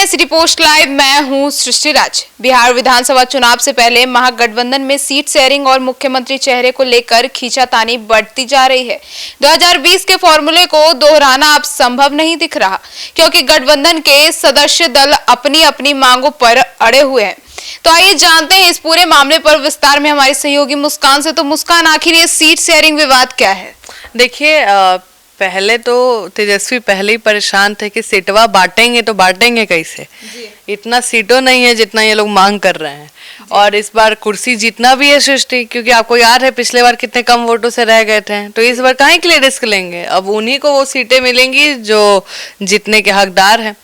हैं city post live. मैं हूं सृष्टि राज। बिहार विधानसभा चुनाव से पहले महागठबंधन में सीट शेयरिंग और मुख्यमंत्री चेहरे को लेकर खींचातानी बढ़ती जा रही है। 2020 के फॉर्मूले को दोहराना अब संभव नहीं दिख रहा, क्योंकि गठबंधन के सदस्य दल अपनी अपनी मांगों पर अड़े हुए हैं। तो आइए जानते हैं इस पूरे मामले पर विस्तार में हमारी सहयोगी मुस्कान से। तो मुस्कान, आखिर ये सीट शेयरिंग विवाद क्या है? देखिए, पहले तो तेजस्वी पहले ही परेशान थे कि सीटवा बांटेंगे तो बांटेंगे कैसे। इतना सीटों नहीं है जितना ये लोग मांग कर रहे हैं, और इस बार कुर्सी जीतना भी है सृष्टि, क्योंकि आपको याद है पिछले बार कितने कम वोटों से रह गए थे। तो इस बार काहे के लिए रिस्क लेंगे? अब उन्हीं को वो सीटें मिलेंगी जो जीतने के हकदार हैं।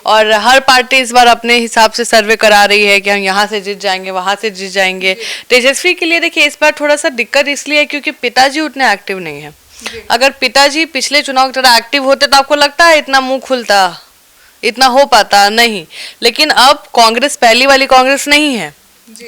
और हर पार्टी इस बार अपने हिसाब से सर्वे करा रही है कि हम यहाँ से जीत जाएंगे, वहां से जीत जाएंगे। तेजस्वी के लिए देखिए इस बार थोड़ा सा दिक्कत इसलिए है क्योंकि पिताजी उतने एक्टिव नहीं है। अगर पिताजी पिछले चुनाव की तरह एक्टिव होते तो आपको लगता है इतना मुंह खुलता, इतना हो पाता? नहीं। लेकिन अब कांग्रेस पहली वाली कांग्रेस नहीं है,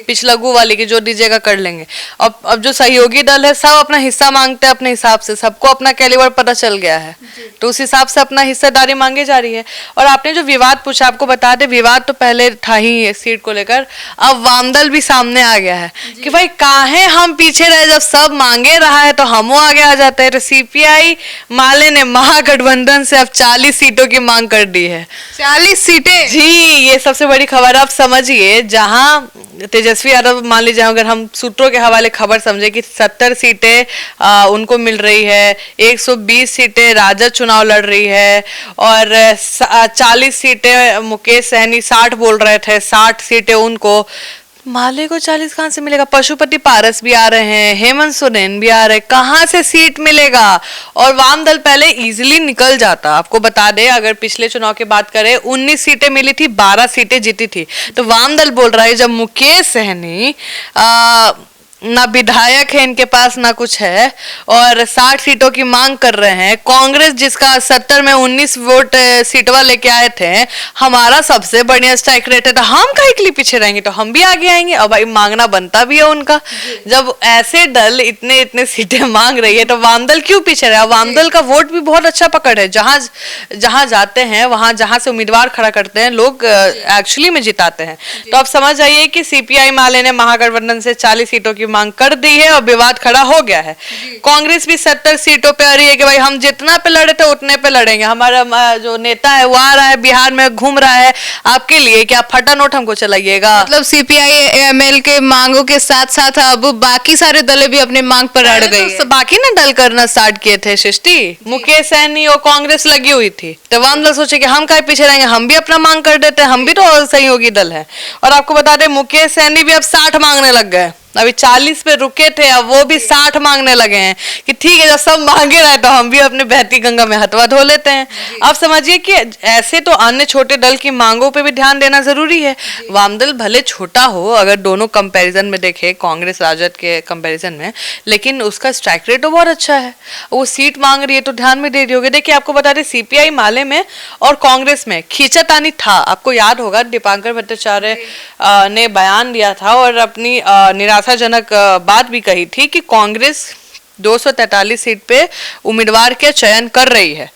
पिछलगू वाली की जो दीजिएगा कर लेंगे। अब जो सहयोगी दल है सब अपना हिस्सा मांगते हैं अपने हिसाब से, सबको अपना कैलिबर पता चल गया है, तो उस हिसाब से अपना हिस्सेदारी मांगे जा रही है। और आपने जो विवाद पूछा, आपको बता दे, विवाद तो पहले था ही सीट को लेकर। अब वामदल भी सामने आ गया है कि भाई काहे हम पीछे रहे, जब सब मांगे रहा है तो हम आगे आ जाते हैं। तो सीपीआई माले ने महागठबंधन से अब 40 सीटों की मांग कर दी है। 40 सीटें? जी, ये सबसे बड़ी खबर। आप समझिए, जहां तेजस्वी यादव, मान लीजिए अगर हम सूत्रों के हवाले खबर समझे कि 70 सीटें उनको मिल रही है, 120 सीटें राजद चुनाव लड़ रही है, और 40 सीटें मुकेश सहनी, 60 बोल रहे थे, 60 सीटें उनको। माले को 40 कहां से मिलेगा? पशुपति पारस भी आ रहे हैं, हेमंत सोरेन भी आ रहे हैं, कहां से सीट मिलेगा? और वाम दल पहले इजीली निकल जाता। आपको बता दे, अगर पिछले चुनाव की बात करें 19 सीटें मिली थी, 12 सीटें जीती थी। तो वाम दल बोल रहा है जब मुकेश सहनी ना विधायक है इनके पास, ना कुछ है, और 60 सीटों की मांग कर रहे हैं, कांग्रेस जिसका 70 में 19 वोट सीटवा लेके आए थे, हमारा सबसे बढ़िया स्ट्राइक रेट है, तो हम काहे के लिए पीछे रहेंगे? तो हम भी आगे आएंगे। और भाई मांगना बनता भी है उनका। जब ऐसे दल इतने इतने सीटें मांग रही है तो वामदल क्यों पीछे रहे? वामदल का वोट भी बहुत अच्छा पकड़ है, जहां जहां जाते हैं, वहां जहां से उम्मीदवार खड़ा करते हैं, लोग एक्चुअली में जिताते हैं। तो आप समझ आइए कि सीपीआई माले ने महागठबंधन से 40 सीटों की मांग कर दी है और विवाद खड़ा हो गया है। कांग्रेस भी 70 सीटों पे आ रही है कि भाई हम जितना पे लड़े थे उतने पे लड़ेंगे। हमारा जो नेता है वो आ रहा है, बिहार में घूम रहा है, आपके लिए क्या फटा नोट हमको चलाइएगा? मतलब सीपीआई एमएल के मांगों के साथ साथ अब बाकी सारे दल भी अपने मांग पर अड़ गए। तो बाकी ना दल करना स्टार्ट किए थे सृष्टि, मुकेश सहनी और कांग्रेस लगी हुई थी। तो वाम दल सोचे कि हम काहे पीछे रहेंगे, हम भी अपना मांग कर देते हैं, हम भी तो सहयोगी दल है। और आपको बता दें, मुकेश सहनी भी अब 60 मांगने लग गए। अभी 40 पे रुके थे, अब वो भी 60 मांगने लगे हैं कि ठीक है, जब सब मांगे रहे तो हम भी अपने बहती गंगा में हथवा धो लेते हैं। आप समझिए कि ऐसे तो अन्य छोटे दल की मांगों पे भी ध्यान देना जरूरी है। वामदल भले छोटा हो, अगर दोनों कंपैरिजन में देखे, कांग्रेस राजद के कंपैरिजन में, लेकिन उसका स्ट्राइक रेट तो बहुत अच्छा है। वो सीट मांग रही है तो ध्यान में दे रही होगी। देखिए, आपको बता दें, सीपीआई माले में और कांग्रेस में खींचातानी था। आपको याद होगा दीपांकर भट्टाचार्य ने बयान दिया था और अपनी निराशाजनक बात भी कही थी कि कांग्रेस 243 सीट पे उम्मीदवार के चयन कर रही है।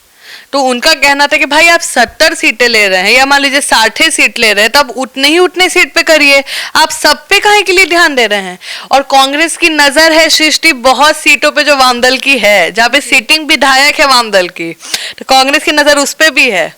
तो उनका कहना था कि भाई आप 70 सीटें ले रहे हैं या मान लीजिए 60 सीट ले रहे हैं, तब उतने सीट पे करिए, आप सब पे काहे के लिए ध्यान दे रहे हैं? और कांग्रेस की नजर है सृष्टि बहुत सीटों पे जो वामदल की है, जहाँ पे सीटिंग विधायक है वामदल की, तो कांग्रेस की नजर उस पे भी है।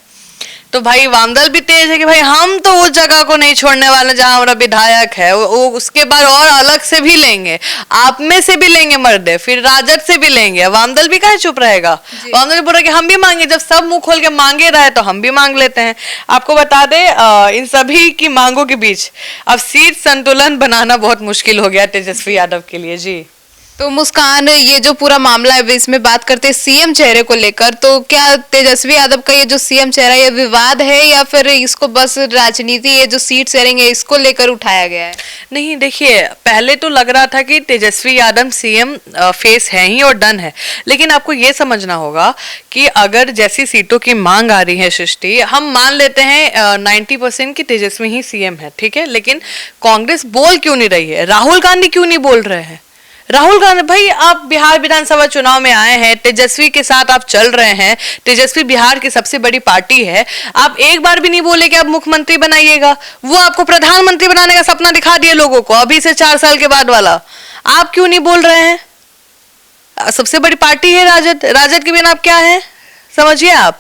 तो भाई वामदल भी तेज है कि भाई हम तो उस जगह को नहीं छोड़ने वाले जहां हमारा विधायक है, वो उसके बाद और अलग से भी लेंगे, आप में से भी लेंगे मर्दे, फिर राजद से भी लेंगे। वामदल भी काहे चुप रहेगा? वामदल बोल रहा कि हम भी मांगे, जब सब मुंह खोल के मांगे रहे तो हम भी मांग लेते हैं। आपको बता दे, इन सभी की मांगों के बीच अब सीट संतुलन बनाना बहुत मुश्किल हो गया तेजस्वी यादव के लिए। जी तो मुस्कान, ये जो पूरा मामला है इसमें बात करते हैं सीएम चेहरे को लेकर, तो क्या तेजस्वी यादव का ये जो सीएम चेहरा, ये विवाद है या फिर इसको बस राजनीति, ये जो सीट शेयरिंग है इसको लेकर उठाया गया है? नहीं, देखिए, पहले तो लग रहा था कि तेजस्वी यादव सीएम फेस है ही और डन है, लेकिन आपको ये समझना होगा कि अगर जैसी सीटों की मांग आ रही है सृष्टि, हम मान लेते हैं 90% की तेजस्वी ही सीएम है, ठीक है, लेकिन कांग्रेस बोल क्यों नहीं रही है? राहुल गांधी क्यों नहीं बोल रहे हैं? राहुल गांधी भाई, आप बिहार विधानसभा चुनाव में आए हैं, तेजस्वी के साथ आप चल रहे हैं, तेजस्वी बिहार की सबसे बड़ी पार्टी है, आप एक बार भी नहीं बोले कि आप मुख्यमंत्री बनाइएगा। वो आपको प्रधानमंत्री बनाने का सपना दिखा दिए लोगों को, अभी से 4 साल के बाद वाला। आप क्यों नहीं बोल रहे हैं? सबसे बड़ी पार्टी है राजद, राजद के बिना आप क्या है, समझिए आप।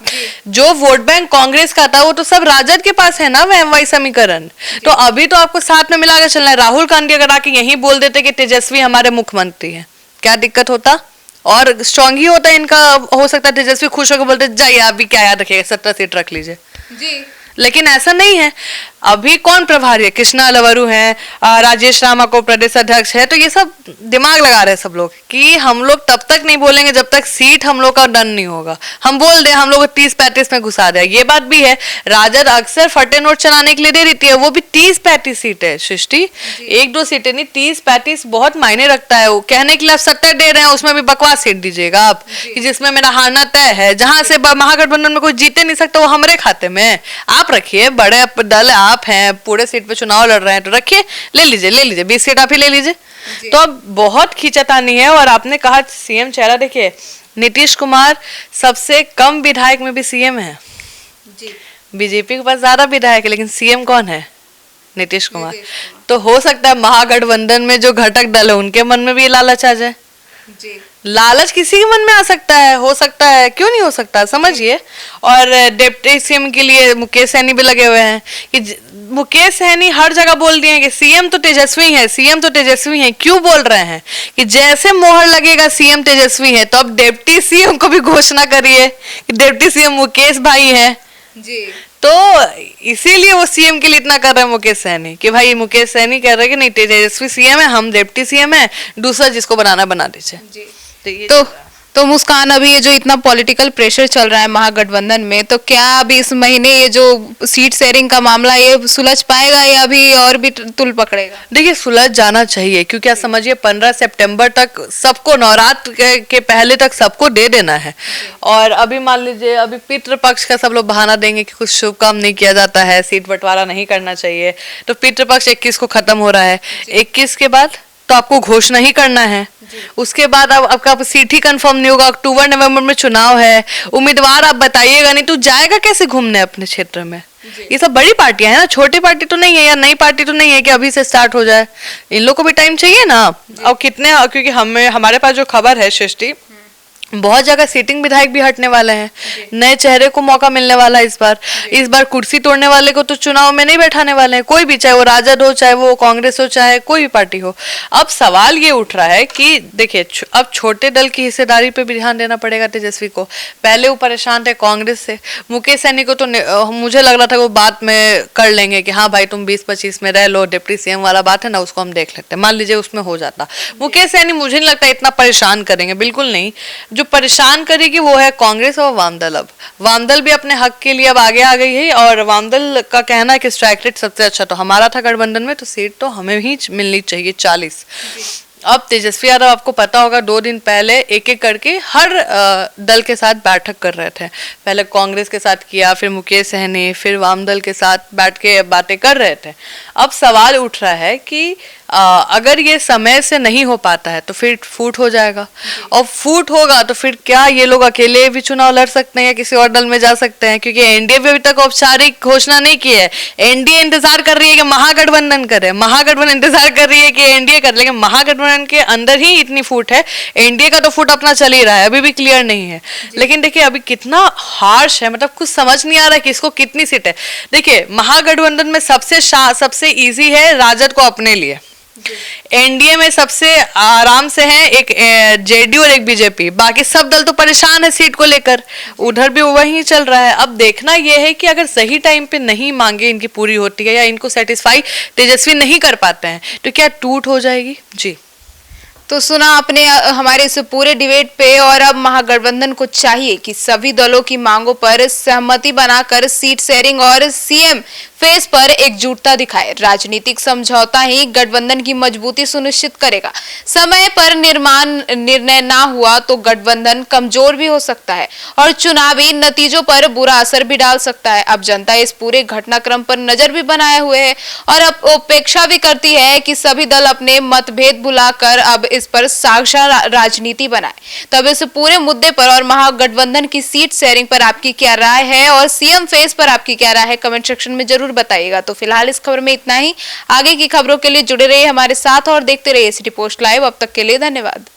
जो वोट बैंक कांग्रेस का था वो तो सब राजद के पास है ना, वही समीकरण। तो अभी तो आपको साथ में मिलाकर चलना है। राहुल गांधी अगर आके यही बोल देते कि तेजस्वी हमारे मुख्यमंत्री हैं, क्या दिक्कत होता? और स्ट्रांग ही होता इनका। हो सकता है तेजस्वी खुश होकर बोलते जाइए आप भी क्या याद रखिएगा, 17 सीट रख लीजिए जी। लेकिन ऐसा नहीं है। अभी कौन प्रभारी है? कृष्णा लवरू हैं, राजेश रामा को प्रदेश अध्यक्ष है। तो ये सब दिमाग लगा रहे हैं सब लोग कि हम लोग तब तक नहीं बोलेंगे जब तक सीट हम लोग का डन नहीं होगा। हम बोल दे हम लोग 30-35 में घुसा दे। ये बात भी है, राजद अक्सर फटे नोट चलाने के लिए दे देती है, वो भी 30-35 सीट है सृष्टि, 1-2 सीटें नहीं, 30-35 बहुत मायने रखता है। वो कहने के लिए आप 70 दे रहे हैं, उसमें भी बकवास सीट दीजिएगा आप कि जिसमें मेरा हारना तय है, जहां से महागठबंधन में कोई जीते नहीं सकता, वो हमारे खाते में आप रखिए। बड़े दल आप हैं, पूरे सीट पे चुनाव लड़ रहे हैं, तो रखिए, ले लीजिए 20 सीट आप ही ले लीजिए। तो अब बहुत खींचातानी है। और आपने कहा सीएम चेहरा, देखिए नीतीश कुमार सबसे कम विधायक में भी सीएम है जी। बीजेपी के पास ज्यादा विधायक है, लेकिन सीएम कौन है? नीतीश कुमार। तो हो सकता है महागठबंधन में जो घटक दल है उनके मन में भी लालच आ जाए जी। लालच किसी के मन में आ सकता है, हो सकता है, क्यों नहीं हो सकता, समझिए। और डिप्टी सीएम के लिए मुकेश सहनी भी लगे हुए हैं कि मुकेश सहनी हर जगह बोल दिए हैं कि सीएम तो तेजस्वी है, सीएम तो तेजस्वी है। क्यों बोल रहे हैं कि जैसे मोहर लगेगा सीएम तेजस्वी है, तो अब डिप्टी सीएम को भी घोषणा करिए कि डिप्टी सीएम मुकेश भाई है जी। तो इसीलिए वो सीएम के लिए इतना कर रहे हैं मुकेश सहनी कि भाई मुकेश सहनी कह रहे हैं कि नहीं तेजस्वी सीएम है, हम डिप्टी सीएम है, दूसरा जिसको बनाना बना दीजिए। तो मुस्कान, अभी ये जो इतना पॉलिटिकल प्रेशर चल रहा है महागठबंधन में, तो क्या अभी इस महीने ये जो सीट शेयरिंग का मामला ये सुलझ पाएगा या अभी और भी तुल पकड़ेगा? देखिए सुलझ जाना चाहिए, क्योंकि आप समझिए 15 सितंबर तक सबको, नवरात्र के पहले तक सबको दे देना है। और अभी मान लीजिए अभी पितृपक्ष का सब लोग बहाना देंगे कि कुछ शुभ काम नहीं किया जाता है, सीट बंटवारा नहीं करना चाहिए। तो पितृपक्ष 21 को खत्म हो रहा है, 21 के बाद तो आपको घोषणा ही करना है। उसके बाद अब आपका सीट ही कंफर्म नहीं होगा, अक्टूबर नवंबर में चुनाव है, उम्मीदवार आप बताइएगा नहीं तो जाएगा कैसे घूमने अपने क्षेत्र में? ये सब बड़ी पार्टियां हैं ना, छोटी पार्टी तो नहीं है या नई पार्टी तो नहीं है कि अभी से स्टार्ट हो जाए। इन लोग को भी टाइम चाहिए ना। और कितने, क्योंकि हमारे पास जो खबर है सृष्टि, बहुत जगह सीटिंग विधायक भी हटने वाले हैं, नए चेहरे को मौका मिलने वाला है इस बार कुर्सी तोड़ने वाले को तो चुनाव में नहीं बैठाने वाले हैं कोई भी, चाहे वो राजद हो, चाहे वो कांग्रेस हो, चाहे कोई भी पार्टी हो। अब सवाल ये उठ रहा है कि देखिए अब छोटे दल की हिस्सेदारी पे भी ध्यान देना पड़ेगा तेजस्वी को। पहले वो परेशान थे कांग्रेस से, मुकेश सहनी को तो मुझे लग रहा था वो बात में कर लेंगे कि हाँ भाई तुम 20-25 में रह लो, डिप्टी सीएम वाला बात है ना, उसको हम देख लेते हैं, मान लीजिए उसमें हो जाता। मुकेश सहनी मुझे नहीं लगता इतना परेशान करेंगे, बिल्कुल नहीं। जो परेशान करेगी वो है कांग्रेस और वामदल। अब वामदल भी अपने हक के लिए अब आगे आ गई है, और वामदल का कहना है कि स्ट्राइक रेट सबसे अच्छा तो हमारा था गठबंधन में, तो सीट तो हमें ही मिलनी चाहिए 40। अब तेजस्वी यादव आपको पता होगा 2 दिन पहले एक एक करके हर दल के साथ बैठक कर रहे थे। पहले कांग्रेस के साथ किया, फिर मुकेश सहनी, फिर वामदल के साथ बैठ के बातें कर रहे थे। अब सवाल उठ रहा है कि अगर ये समय से नहीं हो पाता है तो फिर फूट हो जाएगा, और फूट होगा तो फिर क्या ये लोग अकेले भी चुनाव लड़ सकते हैं या किसी और दल में जा सकते हैं? क्योंकि एनडीए भी अभी तक औपचारिक घोषणा नहीं की है। एनडीए इंतजार कर रही है कि महागठबंधन करे, महागठबंधन इंतजार कर रही है कि एनडीए करे, लेकिन महागठबंधन के अंदर ही इतनी फूट है। एनडीए का तो फूट अपना चल ही रहा है, अभी भी क्लियर नहीं है। लेकिन देखिए अभी कितना हार्श है, मतलब कुछ समझ नहीं आ रहा है कि इसको कितनी सीट है। देखिए महागठबंधन में सबसे इजी है राजद को अपने लिए, एनडीए में सबसे आराम से है एक जेडीयू और एक बीजेपी, बाकी सब दल तो परेशान है सीट को लेकर, उधर भी वही चल रहा है। अब देखना यह है कि अगर सही टाइम पे नहीं मांगे इनकी पूरी होती है या इनको सेटिस्फाई तेजस्वी नहीं कर पाते हैं तो क्या टूट हो जाएगी जी। तो सुना आपने हमारे इस पूरे डिबेट पे, और अब महागठबंधन को चाहिए कि सभी दलों की मांगों पर सहमति बनाकर सीट शेयरिंग और सीएम फेस पर एकजुटता दिखाए। राजनीतिक समझौता ही गठबंधन की मजबूती सुनिश्चित करेगा। समय पर निर्णय ना हुआ तो गठबंधन कमजोर भी हो सकता है और चुनावी नतीजों पर बुरा असर भी डाल सकता है। अब जनता इस पूरे घटनाक्रम पर नजर भी बनाए हुए है और अब अपेक्षा भी करती है कि सभी दल अपने मतभेद भुलाकर अब इस पर साक्षात राजनीति बनाए। तब इस पूरे मुद्दे पर और महागठबंधन की सीट शेयरिंग पर आपकी क्या राय है और सीएम फेस पर आपकी क्या राय है, कमेंट सेक्शन में जरूर बताइएगा। तो फिलहाल इस खबर में इतना ही। आगे की खबरों के लिए जुड़े रहिए हमारे साथ और देखते रहिए सिटी पोस्ट लाइव। अब तक के लिए धन्यवाद।